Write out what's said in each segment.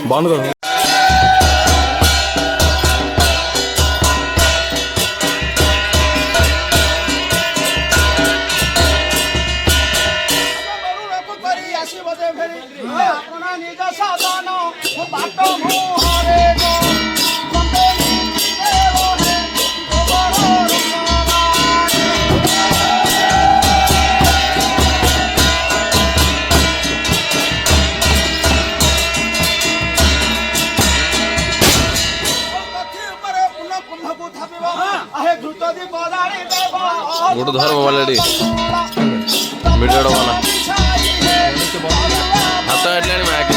बंद करो। गोटे धर मोबाइल वीडियो बना हाथ एटला मैक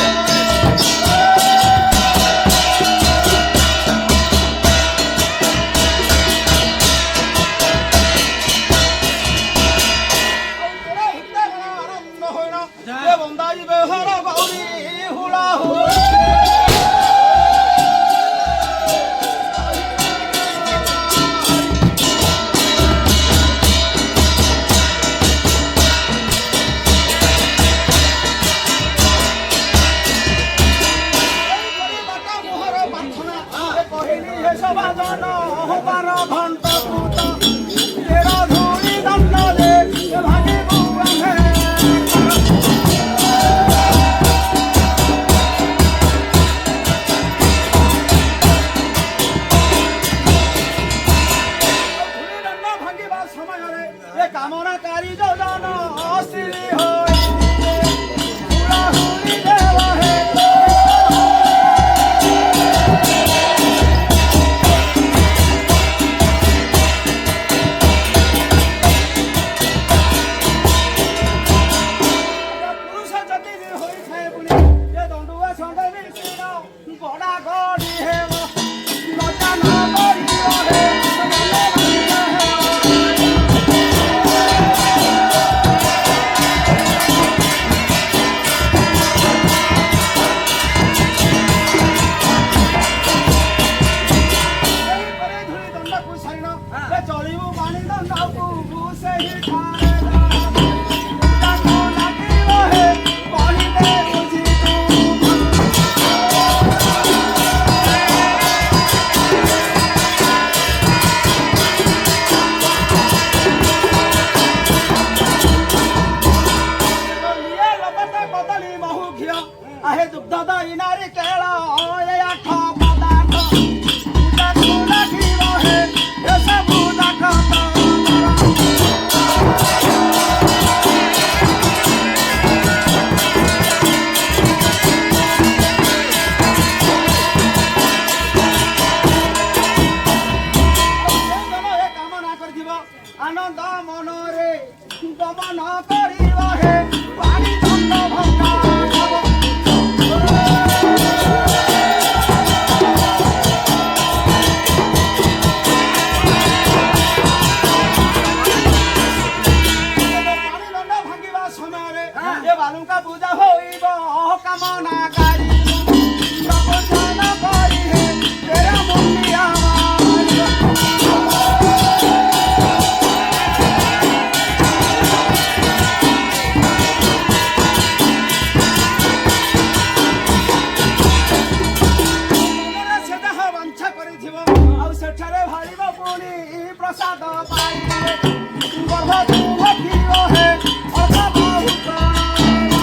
कामनाकारी जो जानो श्री हो आहे दुग्धदा इनारी केळा या ठापदाठ तुला ठिवा हे हे सब दाखवता हे कामना करथिबो आनंद मनरे गमन करिवा हे पानी दंड भंगा बालुका पूजा होइब कामना कारी प्रबोधन करी हे तेरा मुंडिया सेदा वंशा करिथिब आ सेठारे भालिब पुनी प्रसाद पाइले गर्भ दुख कियो हे अर्थ बहुत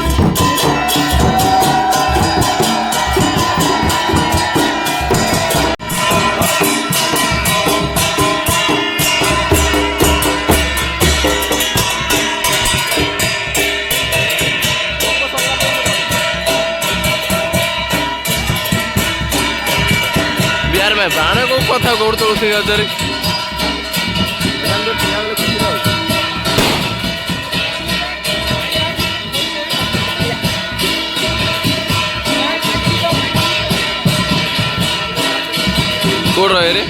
बिहार में प्राण को कथा गोड़ तुलसी गजर कोड रहे रे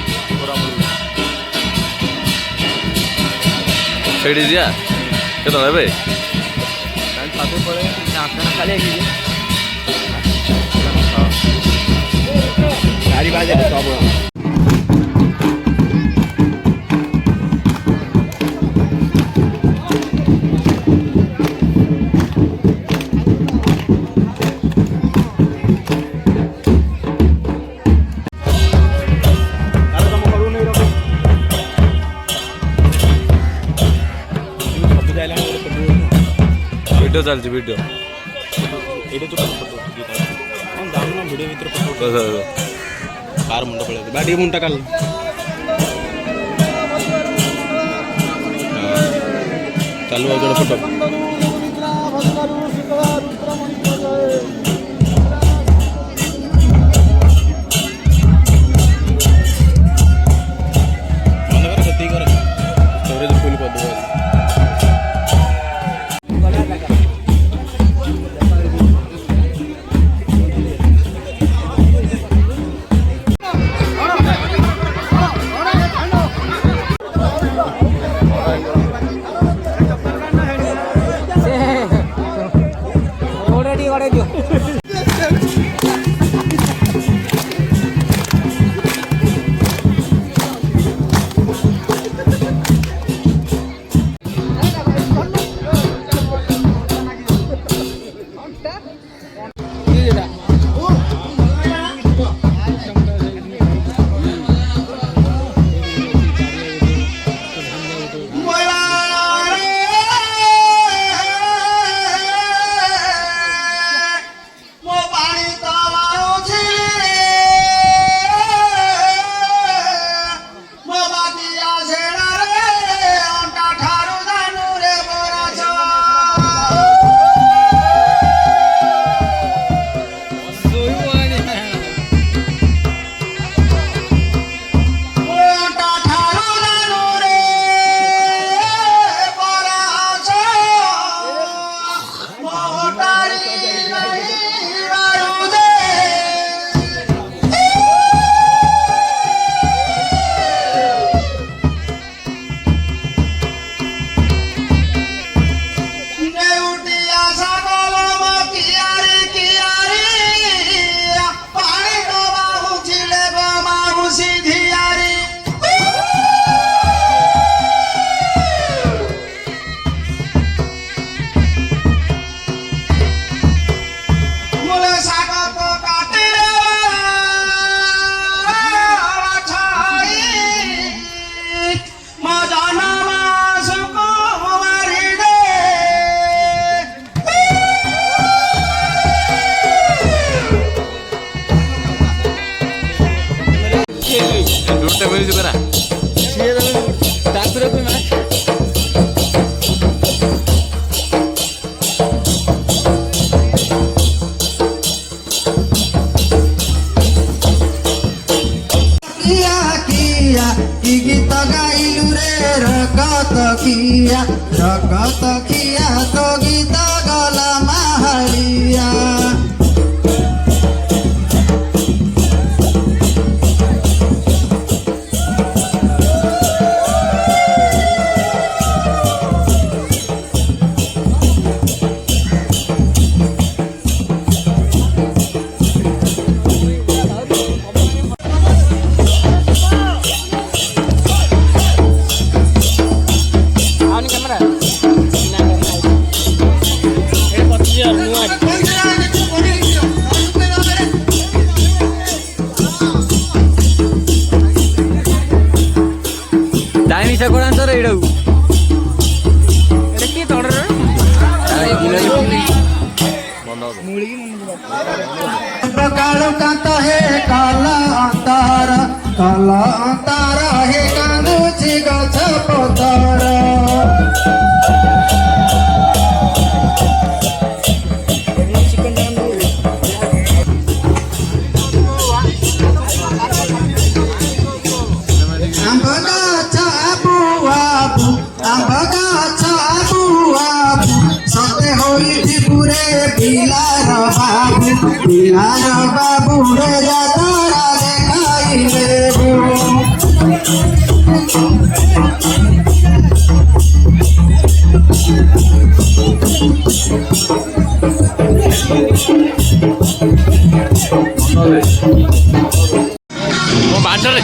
सेठी जा केतना हेबे साथे पड़े आखना खाली गाड़ी बाजे सब वीडियो चलती वीडियो ये तो दाम ना वीडियो भीतर कार मुंडा पड़े बाटी मुंडा काल चालू है फोटो स्टोरेज फुल कर दो দুটো মিলছে করা ତାପରେ ବି ମାଛ किया किया की गीत गाइलु रे रगत किया तो गीत गला माहरिया ଚାଇନିଜ କୋଣାଞ୍ଚ ରେ ଏଇଟାକୁ ଏଟା କିଏ ତଡର कालू कांत हे काला अंतार हे कांदुची गछ पतर आंब गाछ आबू सते होई पुरे बिलार बाबू रे जातारा देखाई देबू ମୋ ବାଟରେ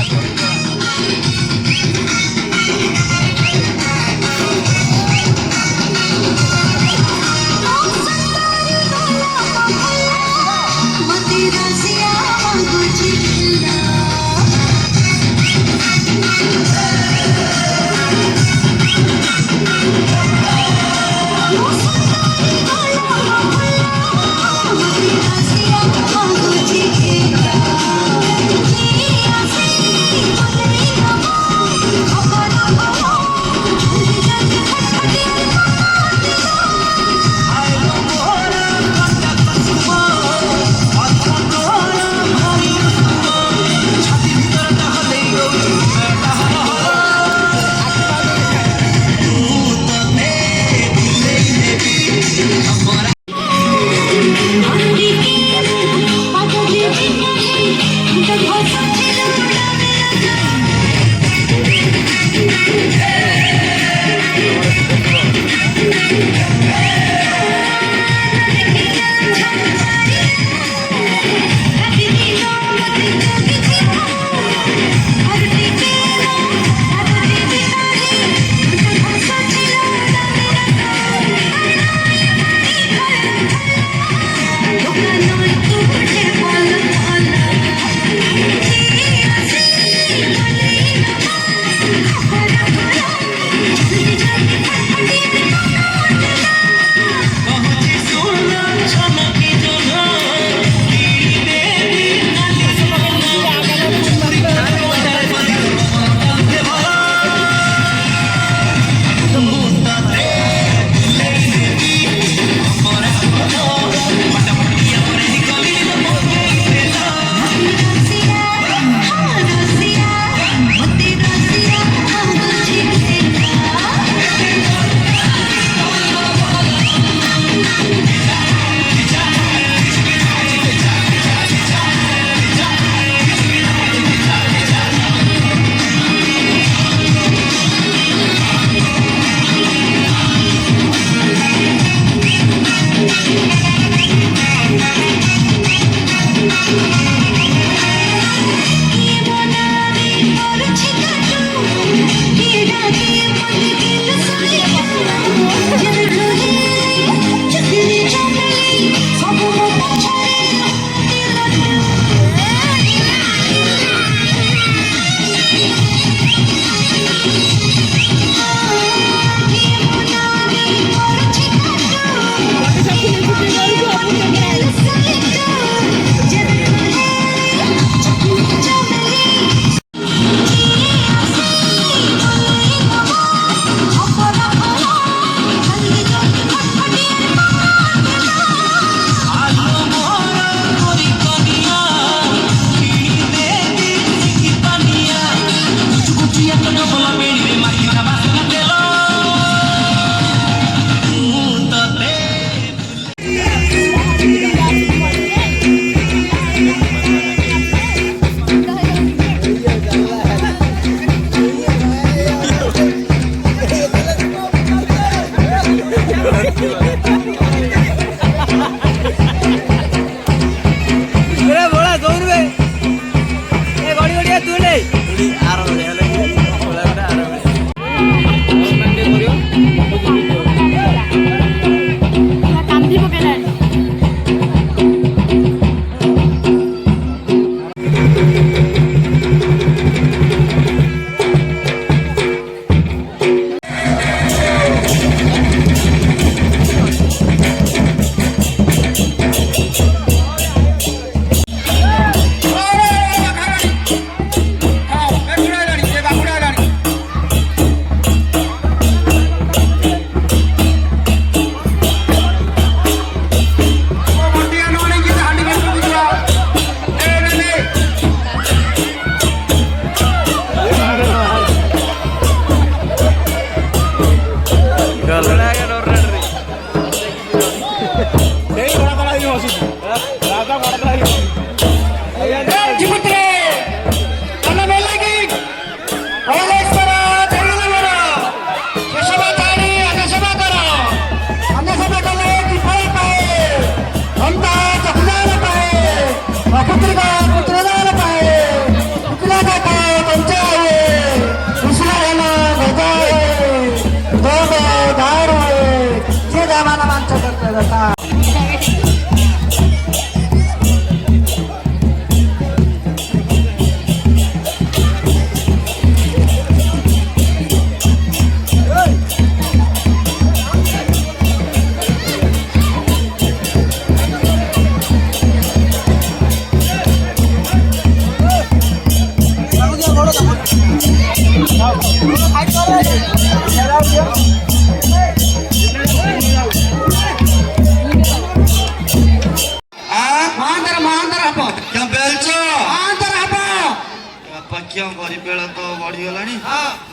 क्यों गरी बेला तो बढ़ीगला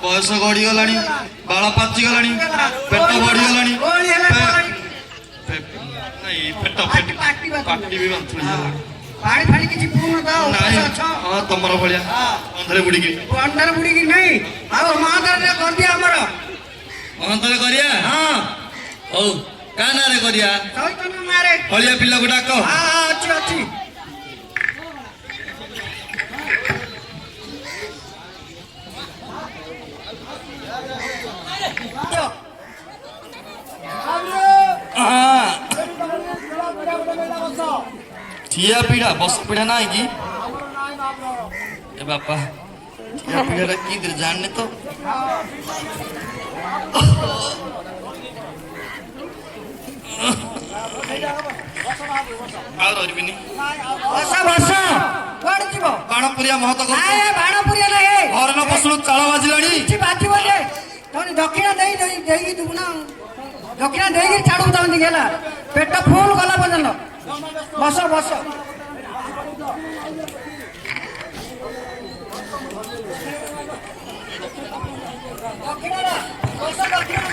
बयस गढ़ीगला बाल पाचिगला पेट बढ़ीगला पाटी भी पानी फाड़ी किसी पूर्ण दाओ हाँ तुम भाया अंधरे बुड़ीकी अंदर बुड़ीकी नहीं अब महादार ने कर दिया हमारा अंधरे करिया हाँ ओ का ना रे करिया चैतन्य मारे हलिया पिला को डाक हाँ अच्छी अच्छी ठिया पीड़ा बस पीड़ा ना आएगी ए बापा ठिया पीड़ा की दर जानने तो और बिनी बसा बसा कोड जीव बाणपुरिया महत कर आए बाणपुरिया नहीं घर न पसुनु चाळ बाजिलाणी କିଛି ବାଜିବନି ତୋନି ଦକ୍ଷିଣା ଦେଇ ଦେଇକି ଯିବୁ ନା ଦକ୍ଷିଣା ଦେଇକି ଛାଡୁ ତାନ୍ତି ହେଲା ପେଟ ଫୁଲ ଗଲା ପର୍ଯ୍ୟନ୍ତ ବସ ବସ ଦକ୍ଷିଣା ବସ ଦକ୍ଷିଣା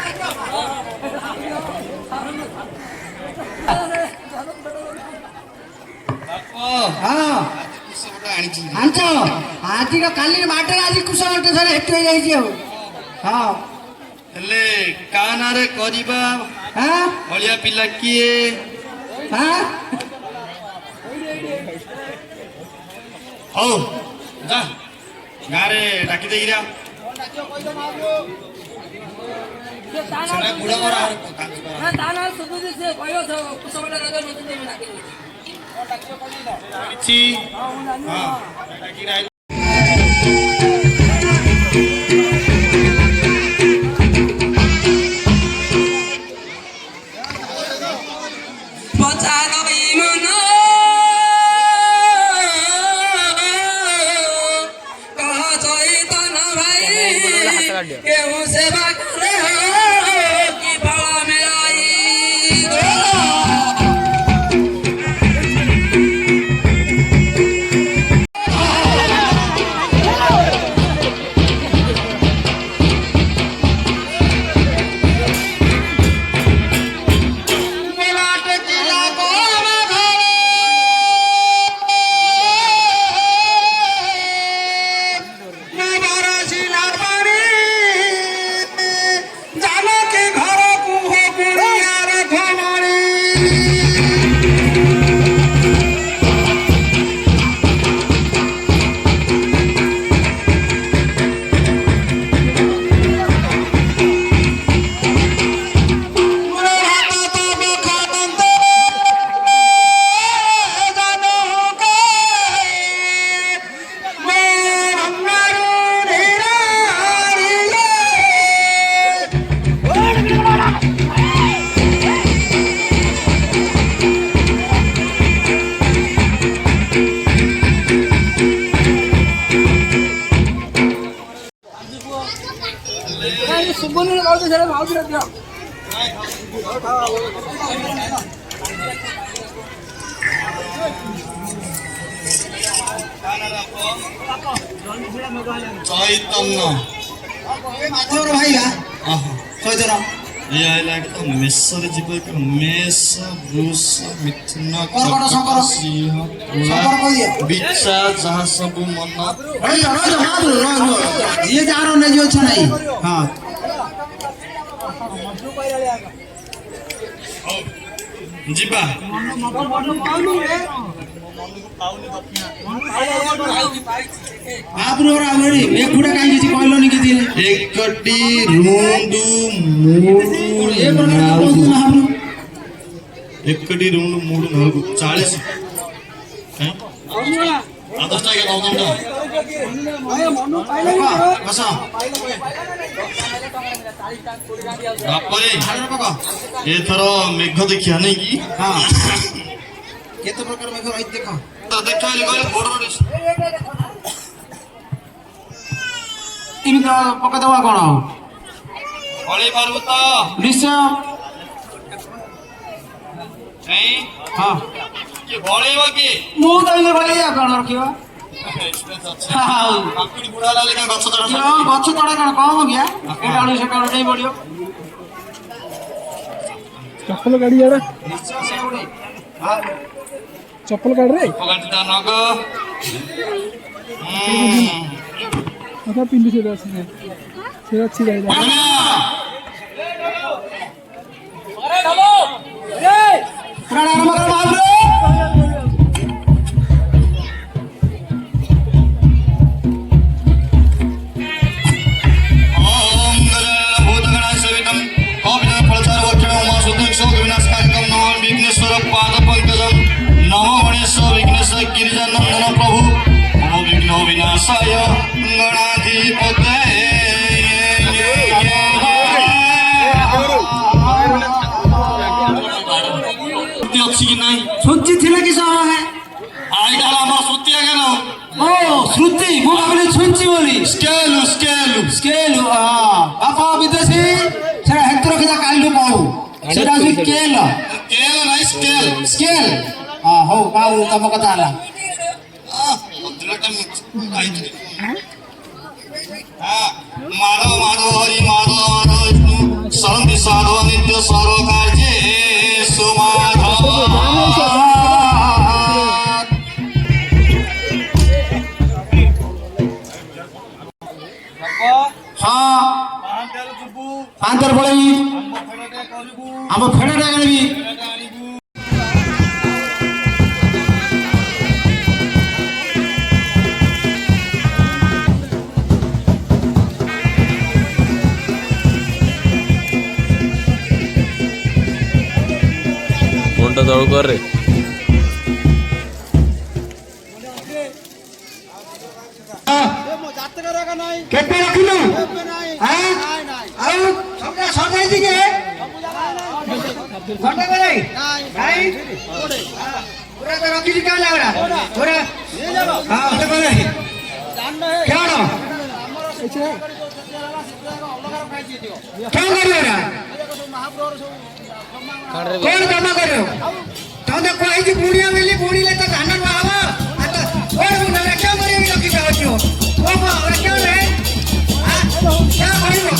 हाँ आंचो आज का काली माटे आज कुछ माटे सर हेतु हो जाई हो हां हेले का ना रे करिबा हां हलिया पिला किए हां हो जा गारे डाकी देई रा सेना गुडा बरा ना दाना सुदुदी से भयो छ कुसमटा नगर नजुदे में डाकी छि हां डाकी रा पचानो इमनो कह चैतन भाई केहू सेवा करे हो कि बड़ा मेराई ଖାଉଛି ସେଟା ଭାଉଥିରେ ଦିଅ। ଚୈତନ୍ୟ ମାଧବର ଭାଇଲା ଚୈତନ୍ୟ ଇଏ ଆଇଲା ଏଠି ତ ମେଷରେ ଯିବ ମେଷ ବୃଷ ମିଥୁନ କର୍କଟ, ଶଙ୍କର। ସିଂହ ଶଙ୍କର କହିଦିଅ। ବିଛା ଯାହା ସବୁ ମନ ଯିଏ ଯାହାର ନେଇ ଅଛ ନାହିଁ ହଁ ଯିବା ମହାପ୍ରଭୁ ଆମରି ମେଘୁଡ଼ା କାହିଁ କିଛି କହିଲନି କିଛି ଏକଟି ରୁଣ୍ଡୁ ମୁଡୁ ମହାପ୍ରଭୁ ଏକଟି ରୁଣ୍ଡୁ ମୁଡୁ ନାକୁ 40 ଆଦର୍ଶଟା କେ ନଉଚନ୍ତା ବସ ବାପରେ ଏଥର ମେଘ ଦେଖିବା ନାଇଁ କି ହଁ କେତେ ପ୍ରକାର ମେଘ ରହିଛି ଦେଖ ଦେଖା ହେଲେ କହିଲେ ବଡ ତିନି ପକେଇଦବା କଣ ଆଉ ପଳେଇ ପାରିବୁ ତ ନିଶ୍ଚୟ ନାଇଁ ହଁ କିଏ ବଳେଇବ କିଏ ମୁଁ ତ ଇଏ ଭାଇ ଆଉ କଣ ରଖିବ ଆଉ କାକୁଡି ବୁଢା ହେଲେ କାଁ ଗଛ ତଳ ଗଛ ତଳେ କଣ କମ ଗିଆ ଏଟା ଆଳୁ ସେଟା ନେଇ ପଡିବ ଚପଲ ଗାଡି ଆଡେ ଚପଲ ଗାଡି ରେ ପଗାଟିଟା ନଗ କଥା ପିନ୍ଧି ସେଟା ଅଛି ସେଟା ଅଛି ଗାଡି ଆରମ୍ଭ କର ମହାପ୍ରଭୁ गिरिजानंदन प्रभु विघ्न विनाशाय गणाधिपते अच्छी कि नहीं सुची थिले कि सह है आईटा हमारा श्रुति आगे ना ओ श्रुति मु भाबिले सुची बोली स्केल स्केल स्केल बापा विदेशी सेटा हेतु रखिदा काली कहू सेटा से स्केल स्केल नहीं स्केल स्केल हां हो बाबू तम कथा हला माधव माधव हरि माधव माधव विष्णु सरंति साधव नित्य सर्व कार्ये सुमाधव हाँ पांतर पड़ेगी हम फेड़ा आनबी ମୁଣ୍ଡ ତଳୁ କରରେ केते रखिलु हां आउ सबटा सजाई दिके घंटा करे भाई पूरा तो रखी दी का लागरा पूरा हां घंटा करे केण क्या करियो रा कौन काम करियो तो कोई की बुढ़िया मिली बुढ़ी ले तो धान बाबा तो और ना क्या करियो रखी जाओ ओ बाबा क्या रे हां क्या करियो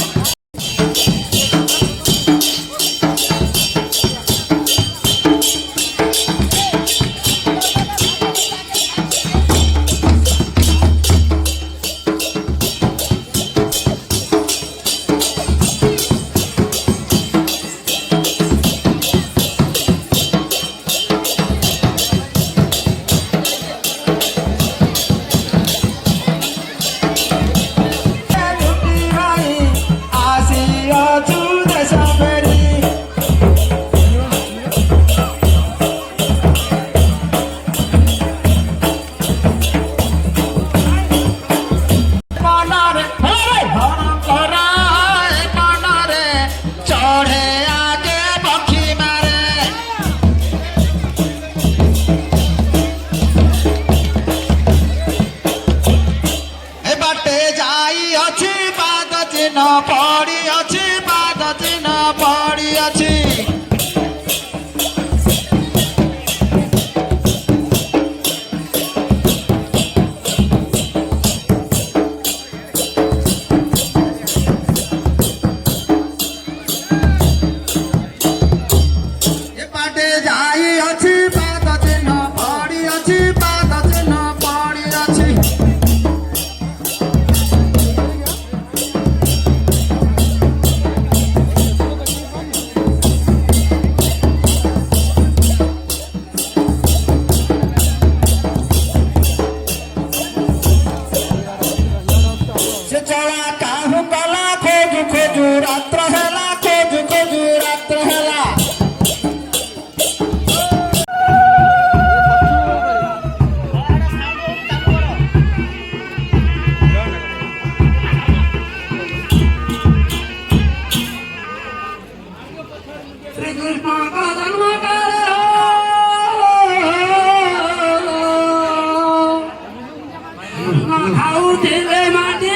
ଖାଉଥିଲେ ମାଟି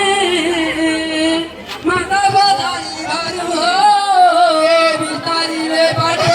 ମାତା ବଦାଇ ବାରୁ ବିସ୍ତାରିଲେ ପାଟି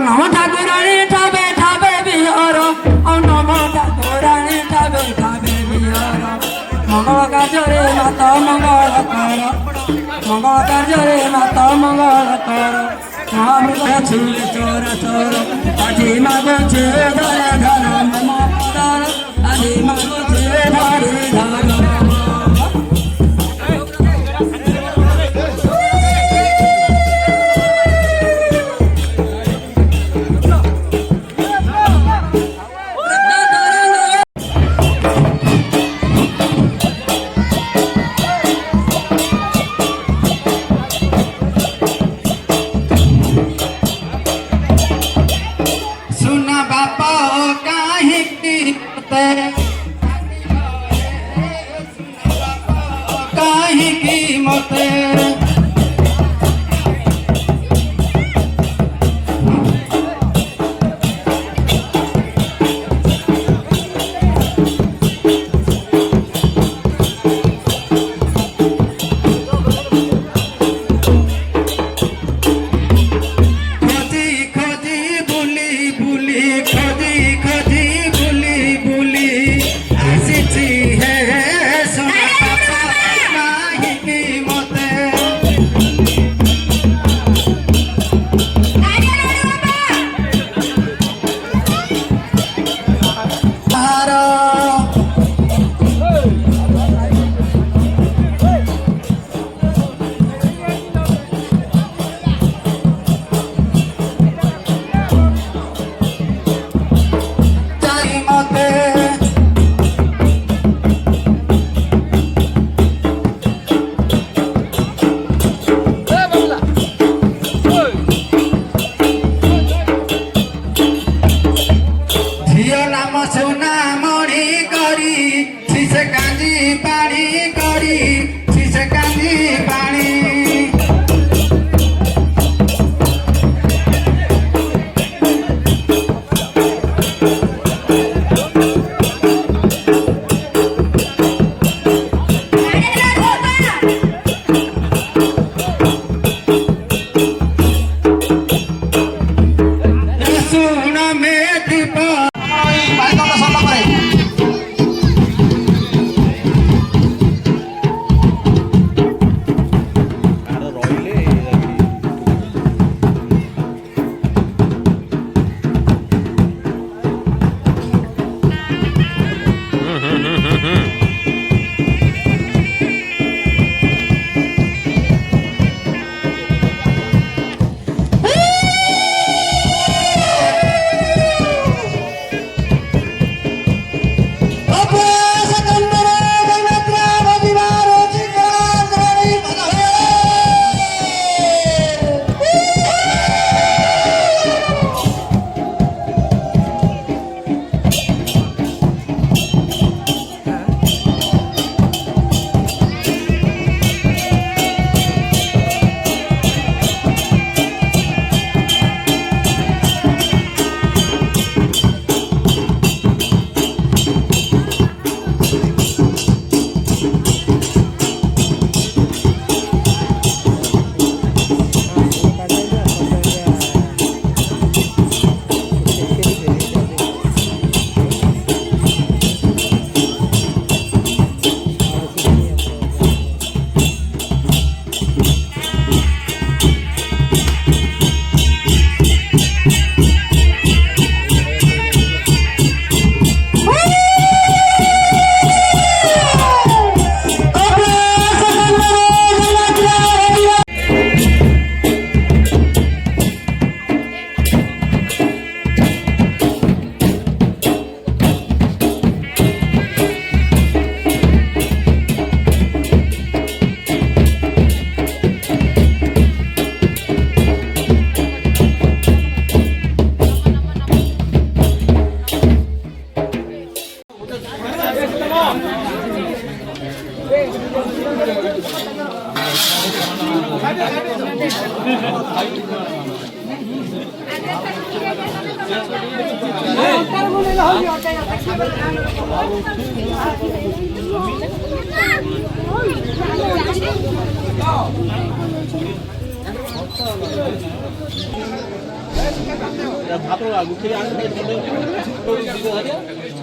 Namo Thakurani Thabe Thabe Bihara Om Namo Thakurani Thabe Thabe Bihara Mangala Kajare Mata Mangala Kara Mangala Kajare Mata Mangala Kara Mahamrita Churi Chora Chora Adi Mago Chire Dhara Dhara Mama Dhara Adi Mago Chire Dhari Dhara सुना बापा का ଝିଅ ନାମ ସୁନାମଣି କରି ଶିଶେ କାଞ୍ଜି ପାଣି କରି ଶିଶେ କାଞ୍ଜି ପାଣି ଶୁଣ ମେ ଦୀପ ବାଇଗଣ ସରିଲା ପରେ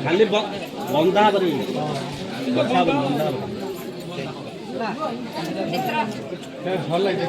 ଖାଲି ବନ୍ଧା କରି ବନ୍ଧା ଭଲ ଲାଗେ।